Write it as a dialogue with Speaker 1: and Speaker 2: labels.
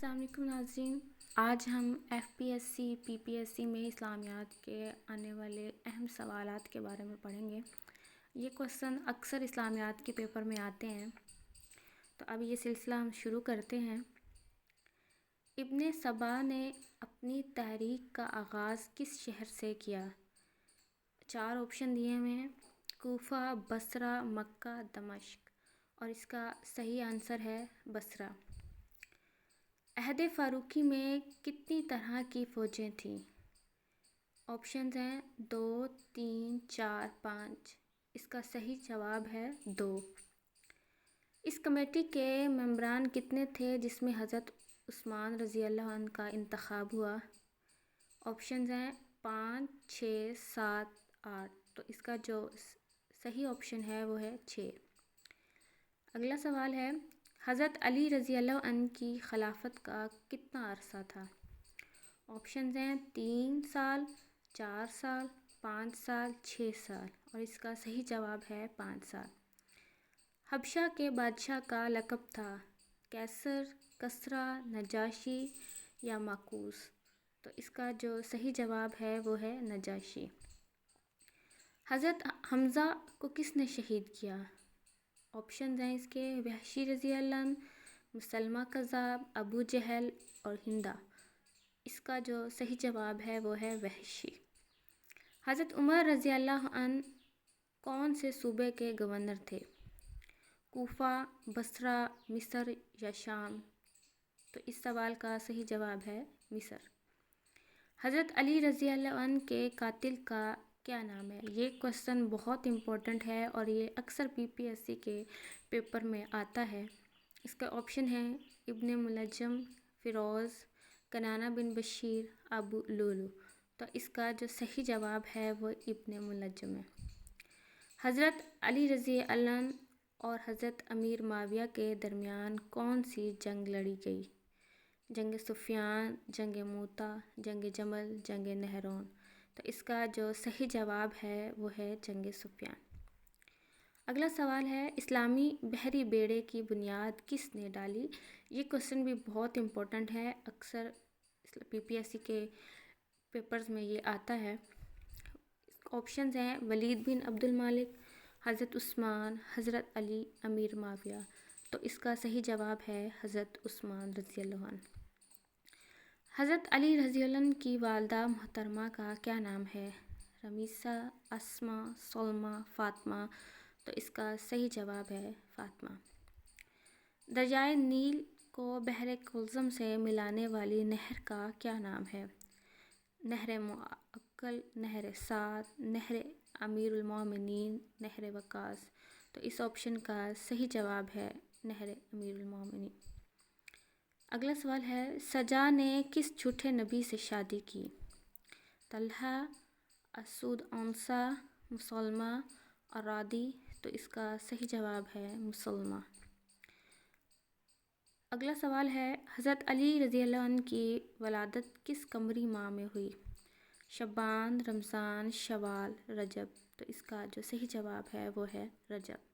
Speaker 1: السلام علیکم ناظرین، آج ہم FPSC PPSC میں اسلامیات کے آنے والے اہم سوالات کے بارے میں پڑھیں گے۔ یہ کویسچن اکثر اسلامیات کے پیپر میں آتے ہیں، تو اب یہ سلسلہ ہم شروع کرتے ہیں۔ ابن سبا نے اپنی تحریک کا آغاز کس شہر سے کیا؟ 4 آپشن دیے ہوئے ہیں: کوفہ، بصرہ، مکہ، دمشق، اور اس کا صحیح آنسر ہے بصرہ۔ عہد فاروقی میں کتنی طرح کی فوجیں تھیں؟ آپشنز ہیں 2، 3، 4، 5۔ اس کا صحیح جواب ہے 2۔ اس کمیٹی کے ممبران کتنے تھے جس میں حضرت عثمان رضی اللہ عنہ کا انتخاب ہوا؟ آپشنز ہیں 5، 6، 7، 8۔ تو اس کا جو صحیح آپشن ہے وہ ہے 6۔ اگلا سوال ہے، حضرت علی رضی اللہ عنہ کی خلافت کا کتنا عرصہ تھا؟ آپشنز ہیں 3 سال، 4 سال، 5 سال، 6 سال، اور اس کا صحیح جواب ہے 5 سال۔ حبشہ کے بادشاہ کا لقب تھا قیصر، کسریٰ، نجاشی یا ماکوس؟ تو اس کا جو صحیح جواب ہے وہ ہے نجاشی۔ حضرت حمزہ کو کس نے شہید کیا؟ آپشنز ہیں اس کے وحشی رضی اللہ عنہ، مسلمہ کذاب، ابو جہل اور ہندہ۔ اس کا جو صحیح جواب ہے وہ ہے وحشی۔ حضرت عمر رضی اللہ عنہ کون سے صوبے کے گورنر تھے؟ کوفہ، بصرہ، مصر یا شام؟ تو اس سوال کا صحیح جواب ہے مصر۔ حضرت علی رضی اللہ عنہ کے قاتل کا کیا نام ہے؟ یہ کویسچن بہت امپورٹنٹ ہے اور یہ اکثر PPSC کے پیپر میں آتا ہے۔ اس کا آپشن ہے ابن ملجم، فیروز، کنانہ بن بشیر، ابو لولو۔ تو اس کا جو صحیح جواب ہے وہ ابن ملجم ہے۔ حضرت علی رضی اللہ عنہ اور حضرت امیر معاویہ کے درمیان کون سی جنگ لڑی گئی؟ جنگ صفین، جنگ موتا، جنگ جمل، جنگ نہرون؟ تو اس کا جو صحیح جواب ہے وہ ہے جنگ صفین۔ اگلا سوال ہے، اسلامی بحری بیڑے کی بنیاد کس نے ڈالی؟ یہ کویسچن بھی بہت امپورٹنٹ ہے، اکثر PPSC کے پیپرز میں یہ آتا ہے۔ آپشنز ہیں ولید بن عبد الملک، حضرت عثمان، حضرت علی، امیر معاویہ۔ تو اس کا صحیح جواب ہے حضرت عثمان رضی اللہ عنہ۔ حضرت علی رضی اللہ عنہ کی والدہ محترمہ کا کیا نام ہے؟ رمیسہ، اسماء، سلمیٰ، فاطمہ؟ تو اس کا صحیح جواب ہے فاطمہ۔ دریائے نیل کو بحر کلثم سے ملانے والی نہر کا کیا نام ہے؟ نہر معقل، نہر سعد، نہر امیر المومنین، نہر وقاص؟ تو اس آپشن کا صحیح جواب ہے نہر امیر المومنین۔ اگلا سوال ہے، سجا نے کس جھوٹے نبی سے شادی کی؟ طلحہ، اسود عنسہ، مسلمہ اور رادی؟ تو اس کا صحیح جواب ہے مسلمہ۔ اگلا سوال ہے، حضرت علی رضی اللہ عنہ کی ولادت کس قمری ماہ میں ہوئی؟ شعبان، رمضان، شوال، رجب؟ تو اس کا جو صحیح جواب ہے وہ ہے رجب۔